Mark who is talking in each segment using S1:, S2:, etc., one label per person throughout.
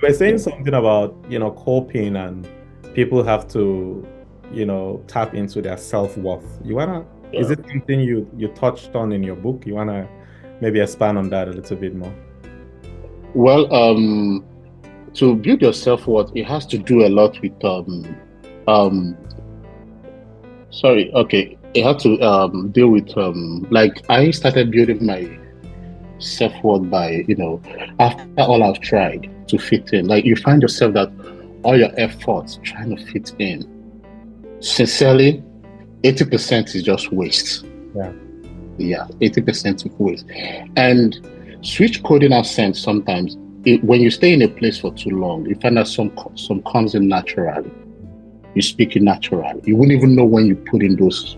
S1: were saying something about, coping and people have to, tap into their self-worth. Is
S2: Yeah.
S1: it something you touched on in your book? You wanna maybe expand on that a little bit more?
S2: Well, to build your self-worth, it has to do a lot with um sorry, okay. It had to deal with like I started building my self-worth by, after all I've tried to fit in. Like you find yourself that all your efforts trying to fit in, sincerely, 80% is just waste.
S1: Yeah.
S2: Yeah, 80% is waste. And switch coding out sense sometimes. When you stay in a place for too long, you find that some comes in naturally. You speak it naturally. You wouldn't even know when you put in those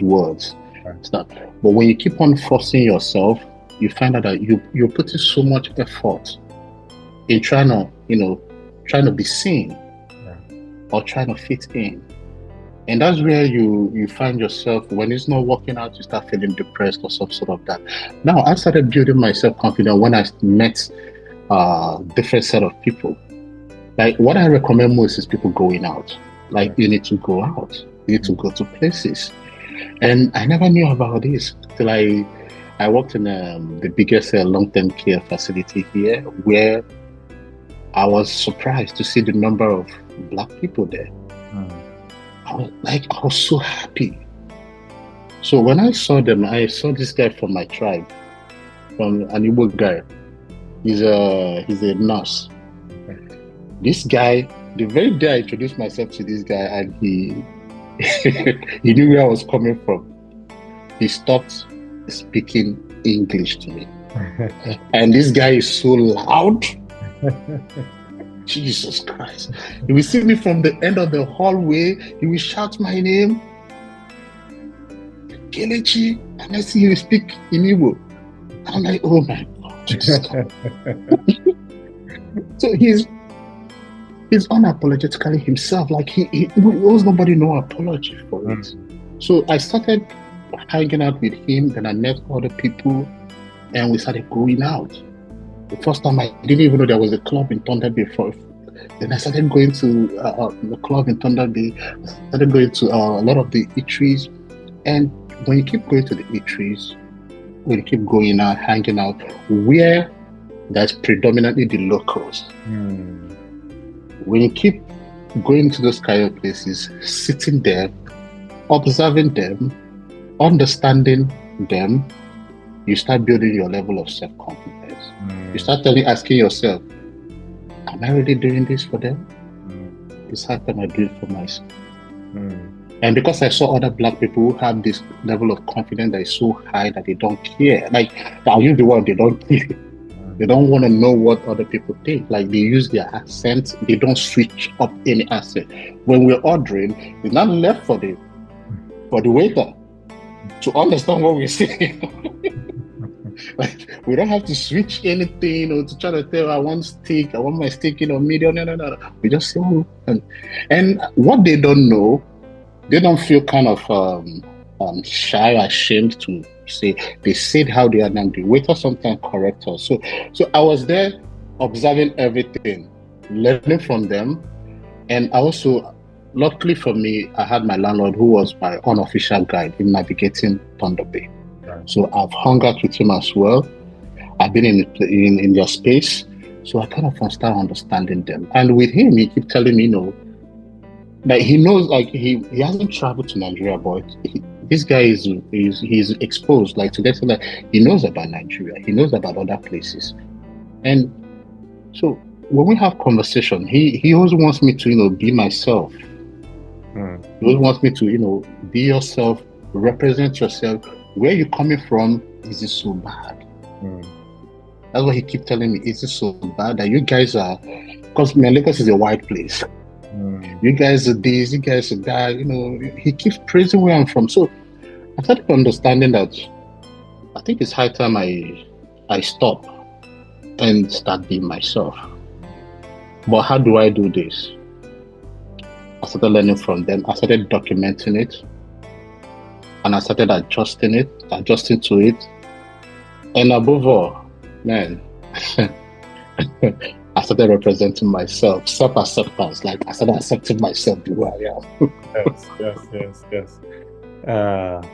S2: words.
S1: Right.
S2: Stuff. But when you keep on forcing yourself, you find out that you're putting so much effort in trying to be seen
S1: Yeah.
S2: or trying to fit in. And that's where you find yourself when it's not working out, you start feeling depressed or some sort of that. Now I started building my self-confidence when I met different set of people. Like what I recommend most is people going out. Like
S1: Yeah.
S2: you need to go out. You need to
S1: Mm.
S2: go to places. And I never knew about this till I worked in the biggest long-term care facility here, where I was surprised to see the number of Black people there.
S1: Mm.
S2: I was so happy. So when I saw them, I saw this guy from my tribe, from an Igbo guy. He's a nurse.
S1: Okay.
S2: This guy, the very day I introduced myself to this guy, and he he knew where I was coming from. He stopped speaking English to me. And this guy is so loud. Jesus Christ. He will see me from the end of the hallway. He will shout my name, Kelechi. And I see him speak in Igbo. I'm like, oh my God, Jesus. So he's unapologetically himself. Like he owes nobody no apology for it.
S1: Mm.
S2: So I started hanging out with him. Then I met other people, and we started going out. The first time I didn't even know there was a club in Thunder Bay. Then I started going to the club in Thunder Bay. I started going to a lot of the eateries. And when you keep going to the eateries, when you keep going out, hanging out, where that's predominantly the locals.
S1: Mm.
S2: When you keep going to those kind of places, sitting there, observing them, understanding them, you start building your level of self-confidence. You
S1: Mm.
S2: start asking yourself, am I really doing this for them?
S1: Mm.
S2: It's how can I do it for myself?
S1: Mm.
S2: And because I saw other Black people who have this level of confidence that is so high that they don't care. Like, I'll use the word, they don't care. They don't want to know what other people think. Like, they use their accent. They don't switch up any accent. When we're ordering, it's not left for the waiter to understand what we're saying. Like, we don't have to switch anything or to try to tell I want steak, I want my steak in a medium. No, no, no. We just say, oh. And what they don't know, they don't feel kind of shy or ashamed to say. They said how they are now. The waiter sometimes correct us. So I was there observing everything, learning from them, and also, luckily for me, I had my landlord who was my unofficial guide in navigating Thunder Bay.
S1: Right.
S2: So I've hung out with him as well. I've been in their space, so I kind of start understanding them. And with him, he keep telling me, like he knows, like he hasn't traveled to Nigeria, but this guy is he's exposed, like to get to that. He knows about Nigeria, he knows about other places, and so when we have conversation, he always wants me to be myself.
S1: Mm.
S2: He always wants me to be yourself, represent yourself. Where you coming from? Is it so bad?
S1: Mm.
S2: That's what he keep telling me. Is it so bad that you guys are? Because Lagos is a white place.
S1: Mm.
S2: You guys are this, you guys are that. He keeps praising where I'm from. So I started understanding that I think it's high time I stop and start being myself. But how do I do this? I started learning from them. I started documenting it, and I started adjusting to it. And above all, man, I started representing myself, self-acceptance. Like I started accepting myself the way I am.
S1: Yes, yes, yes, yes.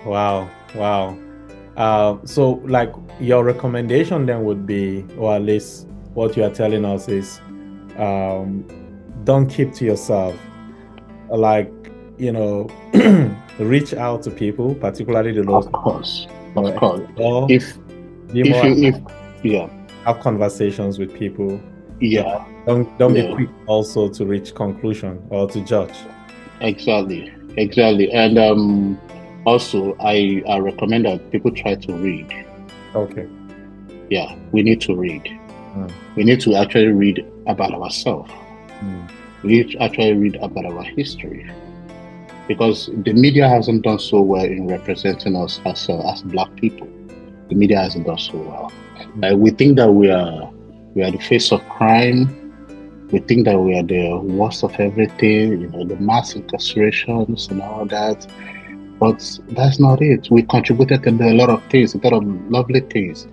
S1: Wow, wow. So like your recommendation then would be, or at least what you are telling us is, um, don't keep to yourself. Like, you know, reach out to people, particularly the those,
S2: Of course,
S1: you know,
S2: of course.
S1: explore,
S2: If
S1: be
S2: if
S1: more,
S2: you if yeah,
S1: have conversations with people. Yeah.
S2: yeah,
S1: Don't be
S2: yeah,
S1: quick also to reach conclusion or to judge.
S2: exactly, exactly. And also I recommend that people try to read.
S1: Okay.
S2: Yeah, we need to read.
S1: Mm,
S2: We need to actually read about ourselves.
S1: mm,
S2: We need to actually read about our history because the media hasn't done so well in representing us as Black people. The media hasn't done so well.
S1: mm,
S2: We think that we are the face of crime. We think that we are the worst of everything. The mass incarcerations and all that. But that's not it. We contributed to a lot of things, a lot of lovely things.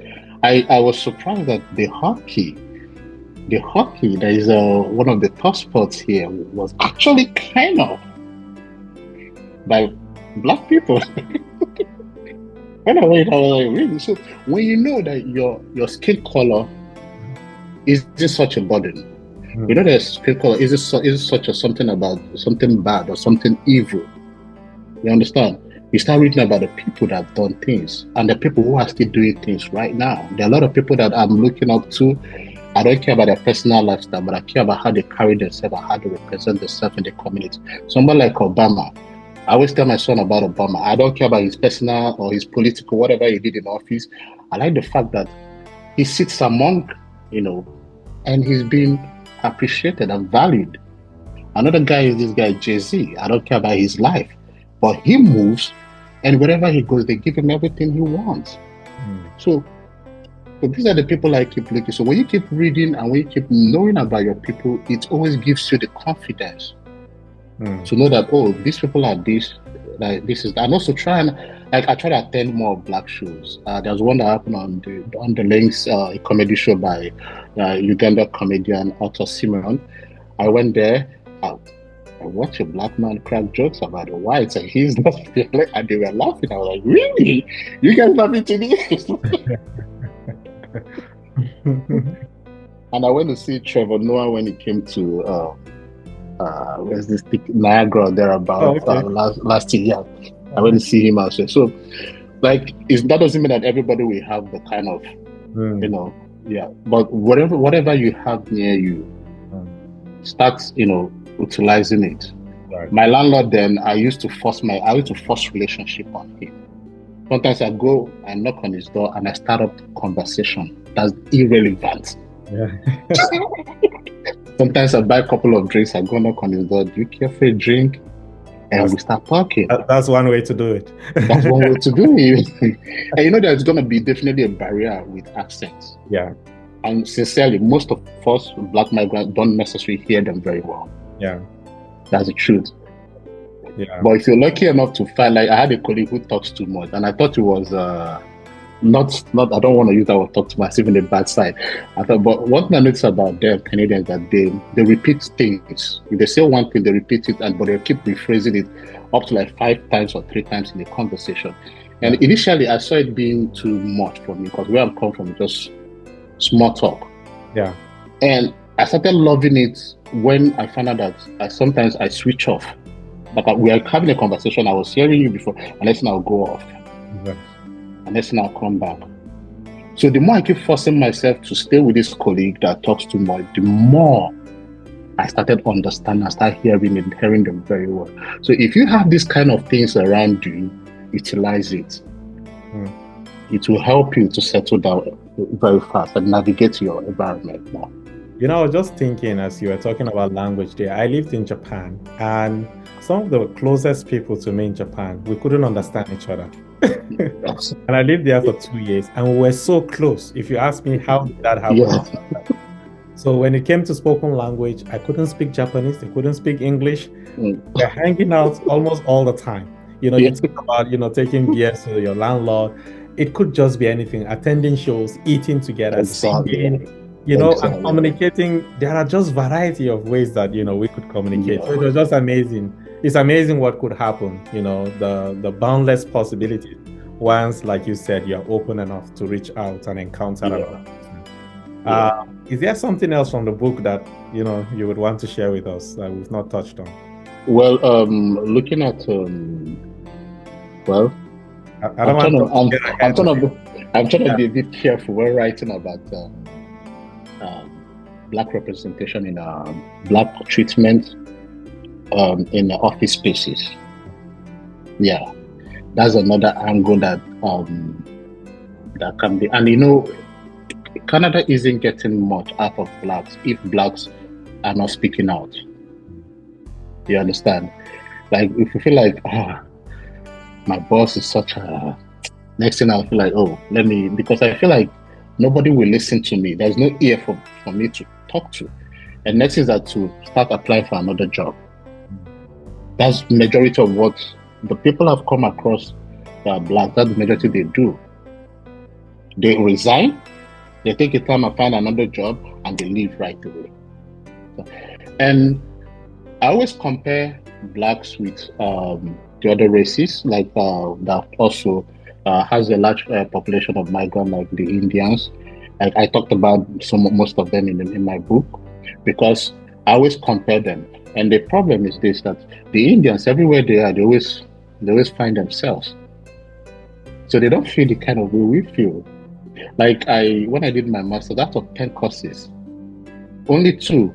S2: I was surprised that the hockey that is one of the top sports here was actually kind of by Black people. When I went, I was like, really? So when you know that your skin color isn't such a burden,
S1: mm,
S2: that skin color isn't such a something about something bad or something evil. You understand? You start reading about the people that have done things and the people who are still doing things right now. There are a lot of people that I'm looking up to. I don't care about their personal lifestyle, but I care about how they carry themselves and how they represent themselves in the community. Someone like Obama, I always tell my son about Obama. I don't care about his personal or his political, whatever he did in office. I like the fact that he sits among, you know, and he's been appreciated and valued. Another guy is this guy, Jay-Z. I don't care about his life, but he moves, and wherever he goes, they give him everything he wants.
S1: mm.
S2: So these are the people I keep looking. So when you keep reading and when you keep knowing about your people, it always gives you the confidence
S1: Mm.
S2: to know that, oh, these people are this, like this is that. And also try and like I try to attend more Black shows. There's one that happened on the links, a comedy show by Uganda comedian Arthur Simon. I went there. I watched a Black man crack jokes about the whites, and he's not feeling, and they were laughing. I was like, really? You guys laughing to this? And I went to see Trevor Noah when he came to where's this thing, Niagara there
S1: Oh,
S2: about
S1: okay.
S2: last year. I went
S1: Okay.
S2: to see him also. So like that doesn't mean that everybody will have the kind of
S1: Mm,
S2: yeah. But whatever you have near you,
S1: mm.
S2: start utilizing it.
S1: Right.
S2: My landlord then I used to force relationship on him. Sometimes I go and knock on his door and I start up conversation that's irrelevant.
S1: Yeah.
S2: Sometimes I buy a couple of drinks, I go knock on his door, do you care for a drink? And
S1: That's
S2: we start talking.
S1: that's one way to do it.
S2: That's one way to do it. And there's going to be definitely a barrier with accents.
S1: Yeah.
S2: And sincerely, most of us Black migrants don't necessarily hear them very well.
S1: Yeah.
S2: That's the truth.
S1: Yeah.
S2: But if you're lucky enough to find, like I had a colleague who talks too much, and I thought it was not. I don't want to use that word talk too much, even the bad side. But one thing I noticed about them Canadians that they repeat things. If they say one thing, they repeat it, but they keep rephrasing it up to like 5 times or 3 times in the conversation. And
S1: Yeah.
S2: initially, I saw it being too much for me because where I'm come from, just small talk.
S1: Yeah.
S2: And I started loving it when I found out that sometimes I switch off. Like we are having a conversation, I was hearing you before, and then I'll go off,
S1: Yes.
S2: and then I'll come back. So the more I keep forcing myself to stay with this colleague that talks too much, the more I started understanding, I started hearing them very well. So if you have these kind of things around you, utilize it.
S1: Mm.
S2: It will help you to settle down very fast and navigate your environment more.
S1: I was just thinking as you were talking about language there. I lived in Japan, and some of the closest people to me in Japan, we couldn't understand each other.
S2: Yes.
S1: And I lived there for 2 years, and we were so close. If you ask me how did that happen?
S2: Yeah.
S1: So when it came to spoken language, I couldn't speak Japanese, I couldn't speak English. We're hanging out almost all the time. You talk about, taking beers to your landlord. It could just be anything, attending shows, eating together,
S2: Exactly.
S1: singing. And
S2: Exactly.
S1: communicating, there are just variety of ways that, we could communicate. So it
S2: Yeah.
S1: was just amazing. It's amazing what could happen, the boundless possibilities once, like you said, you're open enough to reach out and encounter another
S2: Yeah.
S1: person. Uh,
S2: Yeah.
S1: is there something else from the book that, you would want to share with us that we've not touched on?
S2: Well, looking at well,
S1: I don't want us to get
S2: I'm
S1: ahead of
S2: trying to I'm trying to
S1: yeah.
S2: be a bit careful when writing about black representation in black treatment in office spaces. Yeah, that's another angle that can be, and Canada isn't getting much out of blacks if blacks are not speaking out. You understand? Like if you feel like, my boss is such a, next thing I'll feel like, oh, let me, because I feel like nobody will listen to me. There's no ear for me to talk to. And next is that to start applying for another job. That's majority of what the people have come across that are black. That's the majority they do. They resign, they take a time and find another job, and they leave right away. And I always compare blacks with the other races, like that also has a large population of migrants, like the Indians. Like I talked about most of them in my book, because I always compare them. And the problem is this: that the Indians, everywhere they are, they always find themselves. So they don't feel the kind of way we feel. Like when I did my master's, out of 10 courses, only two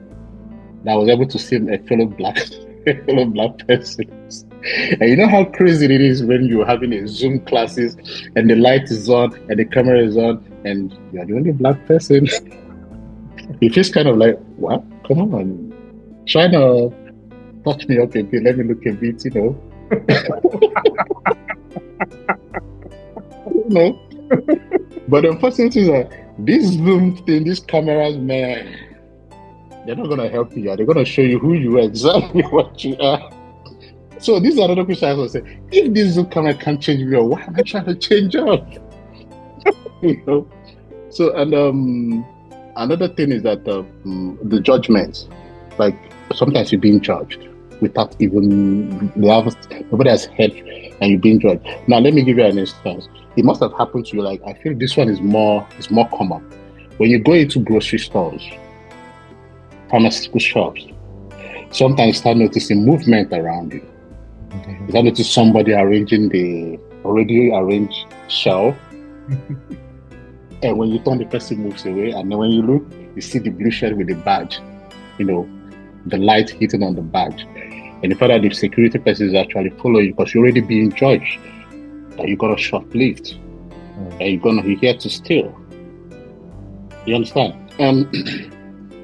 S2: that I was able to see a fellow black, a fellow black person. And you know how crazy it is when you're having a Zoom classes and the light is on and the camera is on and you're the only black person. It feels kind of like, what? Come on, trying to touch me up a bit. Let me look a bit, you know. But the unfortunate is that this Zoom thing, these cameras, man, they're not gonna help you. They're gonna show you who you are, exactly what you are. So this is another question I was say: if this Zoom camera can't change me, why am I trying to change up? you know. So and another thing is that the judgment, like sometimes you're being judged without even nobody has heard, and you're being judged. Now let me give you an instance. It must have happened to you. Like I feel this one is more common when you go into grocery stores, pharmaceutical shops. Sometimes you start noticing movement around you. You start noticing somebody arranging the already arranged shelf. And when you turn, the person moves away. And then when you look, you see the blue shirt with the badge, you know, the light hitting on the badge. And you find out the security person is actually following you because you're already being judged that you're going to shoplift and you're here to steal. You understand? And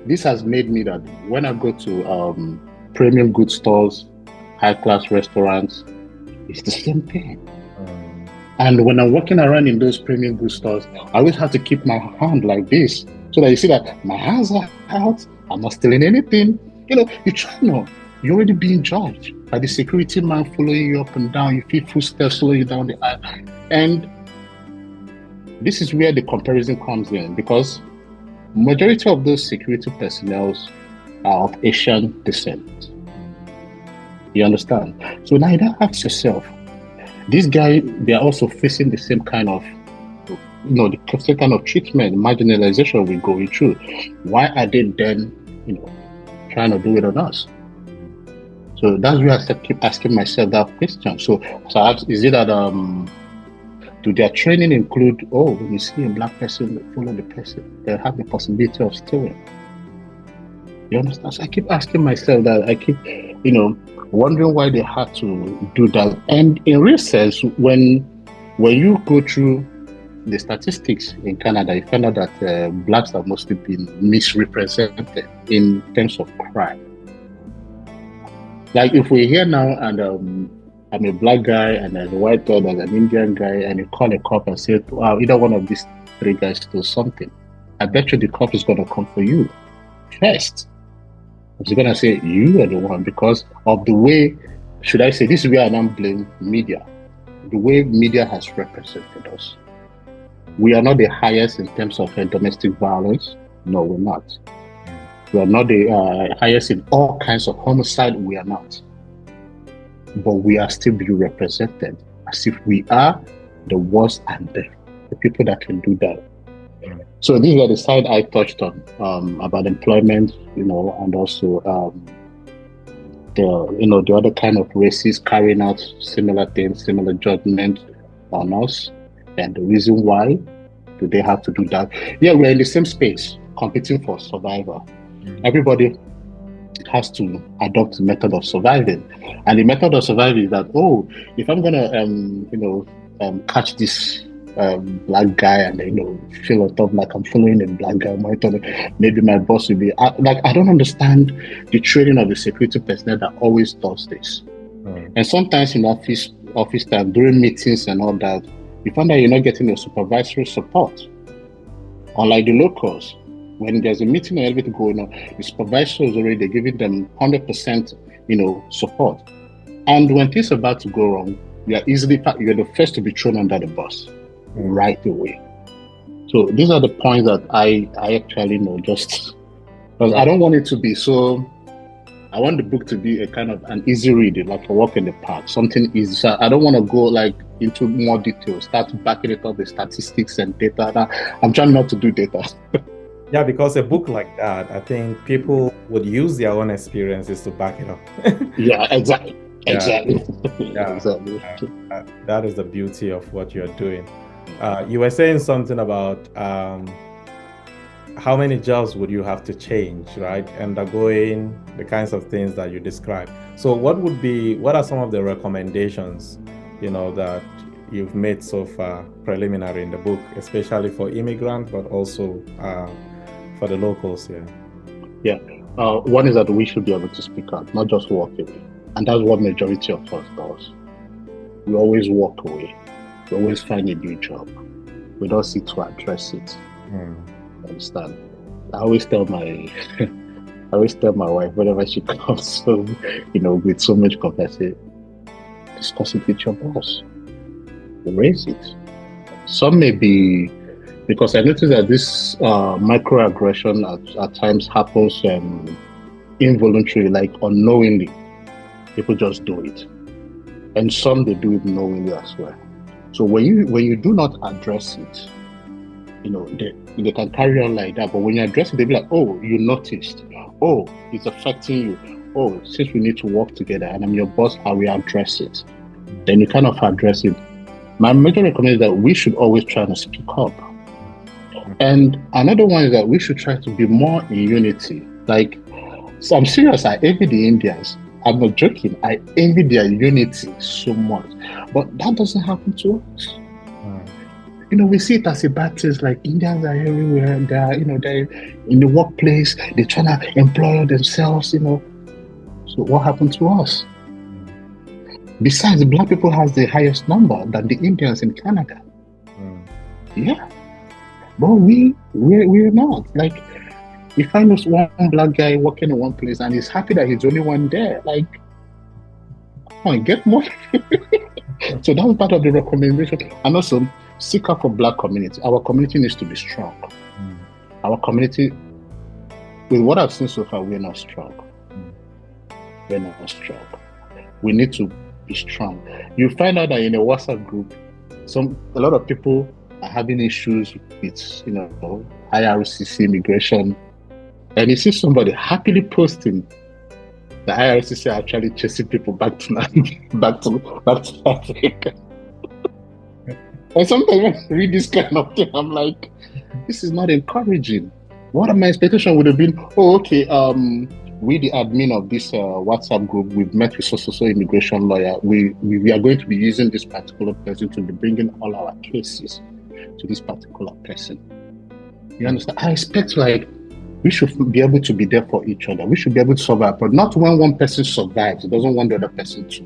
S2: this has made me that when I go to premium good stores, high class restaurants, it's the same thing. And when I'm walking around in those premium good stores, I always have to keep my hand like this so that you see that my hands are out. I'm not stealing anything. You try not. You're already being judged by the security man following you up and down. You feel footsteps slowing you down the aisle. And this is where the comparison comes in, because majority of those security personnel are of Asian descent. You understand? So now you don't ask yourself, these guys, they are also facing the same kind of, the same kind of treatment, marginalization we're going through. Why are they then, trying to do it on us? So that's where I keep asking myself that question. So is it that do their training include, when you see a black person, follow the person, they have the possibility of stealing? You understand? So I keep asking myself that. I keep, wondering why they had to do that. And in real sense, when you go through the statistics in Canada, you find out that blacks have mostly been misrepresented in terms of crime. Like if we're here now and I'm a black guy and there's a white guy, there's an Indian guy, and you call a cop and say, wow, either one of these three guys stole something, I bet you the cop is going to come for you first. He's going to say, you are the one, because of the way, should I say, this is where I don't blame media, the way media has represented us. We are not the highest in terms of domestic violence. No, we're not.
S1: Mm.
S2: We are not the highest in all kinds of homicide. We are not. But we are still being represented as if we are the worst and the people that can do that.
S1: Mm.
S2: So these are the side I touched on about employment, and also the other kind of races carrying out similar things, similar judgment on us, and the reason why do they have to do that? Yeah, we're in the same space, competing for survival.
S1: Mm.
S2: Everybody has to adopt the method of surviving, and the method of surviving is that, oh, if I'm gonna catch this black guy and feel on top like I'm following a black guy, maybe my boss will be like, I don't understand the training of the security personnel that always does this.
S1: Mm.
S2: And sometimes in office time, during meetings and all that, you find that you're not getting your supervisory support. Unlike the locals, when there's a meeting or everything going on, the supervisor is already giving them 100%, support. And when things are about to go wrong, you're the first to be thrown under the bus right away. So these are the points that I actually know, just because I don't want it to be so. I want the book to be a kind of an easy read, like a walk in the park, something easy. So I don't want to go like into more details, start backing it up with statistics and data. I'm trying not to do data.
S1: Yeah, because a book like that, I think people would use their own experiences to back it up.
S2: Yeah, exactly.
S1: Yeah,
S2: Exactly.
S1: yeah.
S2: Exactly.
S1: That is the beauty of what you're doing. You were saying something about how many jobs would you have to change, right? Undergoing the kinds of things that you described. So what are some of the recommendations, that you've made so far preliminary in the book, especially for immigrants, but also for the locals here?
S2: Yeah. One is that we should be able to speak out, not just walk away. And that's what majority of us does. We always walk away. We always find a new job. We don't seek to address it. Understand? I always tell my wife whenever she comes home, with so much compassion, discuss it with your boss. Raise it. Some may be, because I noticed that this microaggression at times happens involuntarily, like unknowingly. People just do it, and some they do it knowingly as well. So when you do not address it, they can carry on like that. But when you address it, they'll be like, "Oh, you noticed. Oh, it's affecting you. Oh, since we need to work together, and I'm your boss, I will address it." Then you kind of address it. My major recommendation is that we should always try to speak up. And another one is that we should try to be more in unity. Like, so I'm serious. I envy the Indians. I'm not joking. I envy their unity so much. But that doesn't happen to us. We see it as a bad thing. Like, Indians are everywhere. They're in the workplace. They're trying to employ themselves, So what happened to us? Besides, Black people has the highest number than the Indians in Canada. Yeah. But we're not. Like, if I know one Black guy working in one place and he's happy that he's the only one there, like, come on, get more. So that was part of the recommendation. And also, seek out for Black community. Our community needs to be strong. Our community, with what I've seen so far, we're not strong. We're not strong. We need to be strong. You find out that in a WhatsApp group, a lot of people are having issues with, IRCC immigration, and you see somebody happily posting the IRCC are actually chasing people back to Africa. And sometimes when I read this kind of thing, I'm like, this is not encouraging. What my expectation would have been, okay, we, the admin of this WhatsApp group, we've met with so immigration lawyer. We are going to be using this particular person to be bringing all our cases to this particular person. You understand? I expect, like, we should be able to be there for each other. We should be able to survive, but not when one person survives. It doesn't want the other person to.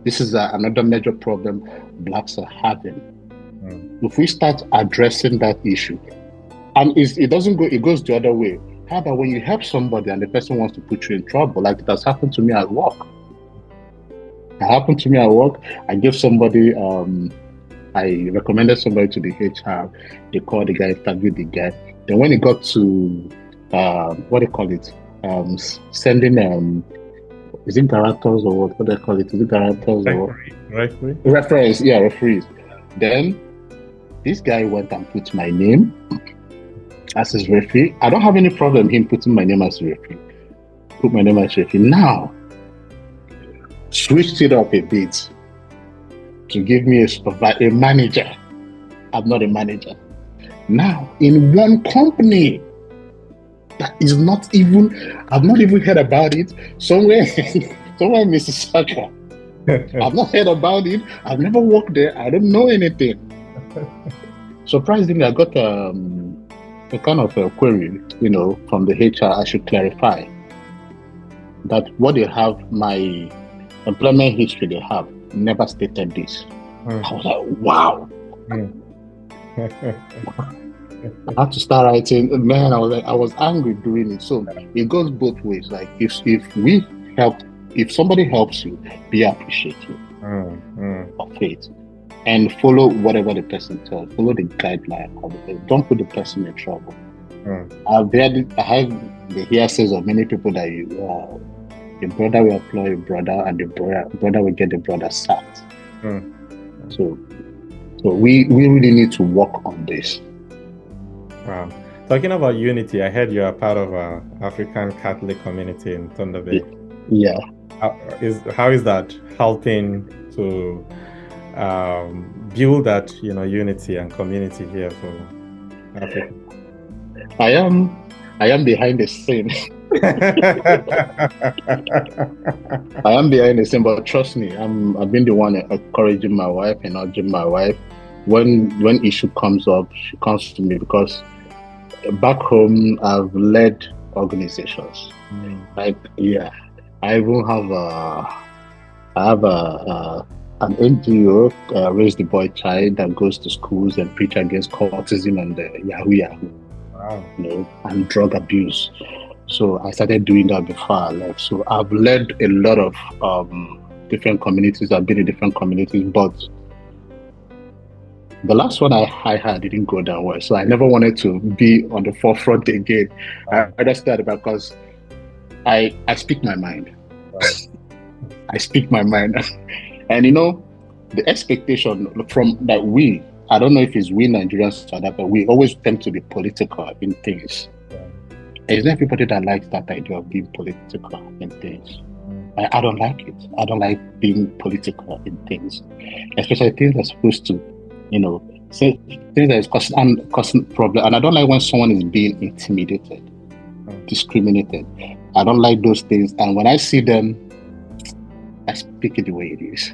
S2: This is another major problem Blacks are having. If we start addressing that issue, and it doesn't go, it goes the other way. How about when you help somebody and the person wants to put you in trouble? Like it has happened to me at work. I gave somebody, I recommended somebody to the HR. They called the guy, interviewed the guy. Then when it got to what do you call it? Sending is it guarantors or what? What do they call it? Is it guarantors or
S1: Referee.
S2: referees? Yeah, referees. Then this guy went and put my name as his referee. I don't have any problem him putting my name as referee. Put my name as referee. Now switched it up a bit to give me a manager. I'm not a manager. Now in one company that is not even, I've not even heard about it. Somewhere, somewhere in Mississauga. I've not heard about it. I've never worked there. I don't know anything. Surprisingly, I got a kind of a query, from the HR. I should clarify that what they have, my employment history they have, never stated this. I was like, wow. I had to start writing. Man, I was angry doing it. So it goes both ways. Like if we help, if somebody helps you, be appreciative of it, and follow whatever the person tells. Follow the guideline of it. Don't put the person in trouble. I have the hearsays of many people that the brother will employ a brother, and the brother will get the brother sacked. So we really need to work on this.
S1: Wow. Talking about unity, I heard you are part of an African Catholic community in Thunder Bay.
S2: Yeah.
S1: How is that helping to build that unity and community here for Africa?
S2: I am behind the scene. I am behind the scene, but trust me, I've been the one encouraging my wife and urging my wife. When issue comes up, she comes to me because back home I've led organizations. Like I even have an NGO, Raise the Boy Child, that goes to schools and preach against cultism and Yahoo.
S1: Wow.
S2: And drug abuse. So I started doing that before I left. So I've led a lot of different communities. I've been in different communities, but the last one I had didn't go that well. So I never wanted to be on the forefront again. I understand because I speak my mind. I speak my mind. And the expectation from that I don't know if it's we Nigerians or that, but we always tend to be political in things. It's not everybody that likes that idea of being political in things. I don't like it. I don't like being political in things, especially things that are supposed to, say things that is causing problem. And I don't like when someone is being intimidated, discriminated. I don't like those things. And when I see them, I speak it the way it is.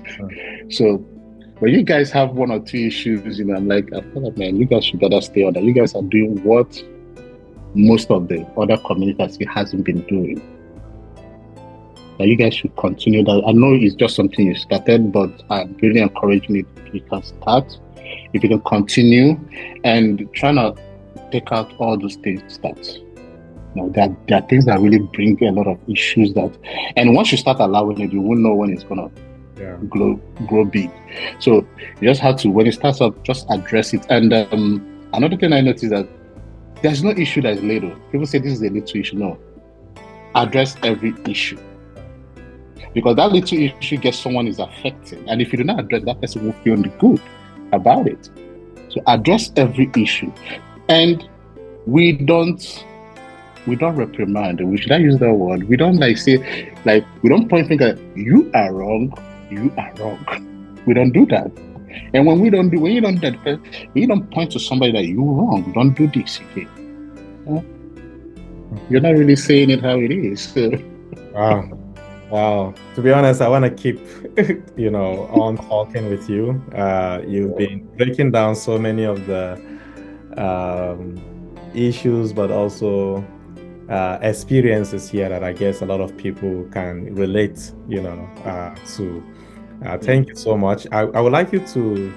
S2: So when you guys have one or two issues, I'm like, I feel like, man, you guys should better stay on that. You guys are doing what most of the other communities hasn't been doing. That you guys should continue that. I know it's just something you started, but I'm really encouraging it. You can start. If you can continue and try to take out all those things that there are things that really bring a lot of issues and once you start allowing it, you won't know when it's gonna grow big. So you just have to, when it starts up, just address it. And another thing I noticed that there's no issue that is little. People say this is a little issue. No, address every issue, because that little issue gets someone is affected, and if you do not address, that person will feel good about it. So address every issue, and we don't reprimand. We should not use that word. We don't say we don't point finger. You are wrong. You are wrong. We don't do that. And when you don't point to somebody that you're wrong. Don't do this again. You're not really saying it how it is.
S1: Wow. To be honest, I want to keep, on talking with you. You've been breaking down so many of the issues, but also experiences here that I guess a lot of people can relate, to. Thank you so much. I would like you to,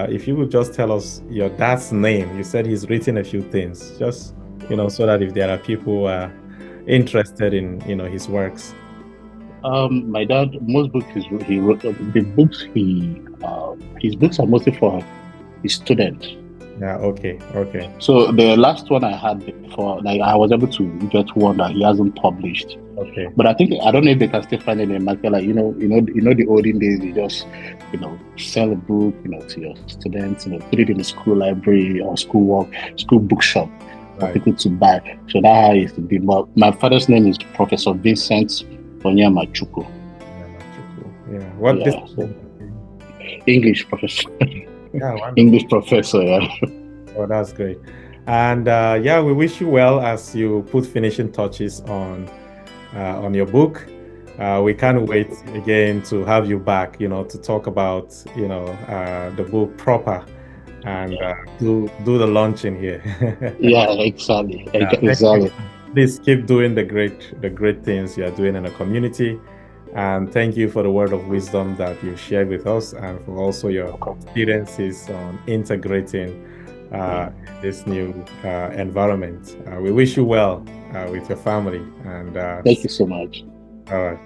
S1: if you would just tell us your dad's name. You said he's written a few things, just, so that if there are people interested in, his works.
S2: My dad, most books he wrote, the books his books are mostly for his students.
S1: Yeah. Okay. Okay.
S2: So the last one I had before, like I was able to get one that he hasn't published.
S1: Okay.
S2: But I don't know if they can still find it in the market. Like the olden days, you just sell a book, to your students, put it in the school library or school bookshop for
S1: Right.
S2: people to buy. So that's how it used to be. But my father's name is Professor Vincent Onyemachuku.
S1: Yeah. Yeah. What this?
S2: Yeah, so English professor,
S1: Yeah. Wonderful.
S2: English professor. Yeah.
S1: Oh, that's great. And yeah, we wish you well as you put finishing touches on your book. We can't wait again to have you back, to talk about, the book proper and do the launching here.
S2: Yeah, exactly,
S1: Yeah, thank you.
S2: exactly.
S1: Please keep doing the great things you are doing in the community. And thank you for the word of wisdom that you shared with us and for also your experiences on integrating this new environment. We wish you well with your family and
S2: Thank you so much.
S1: all right.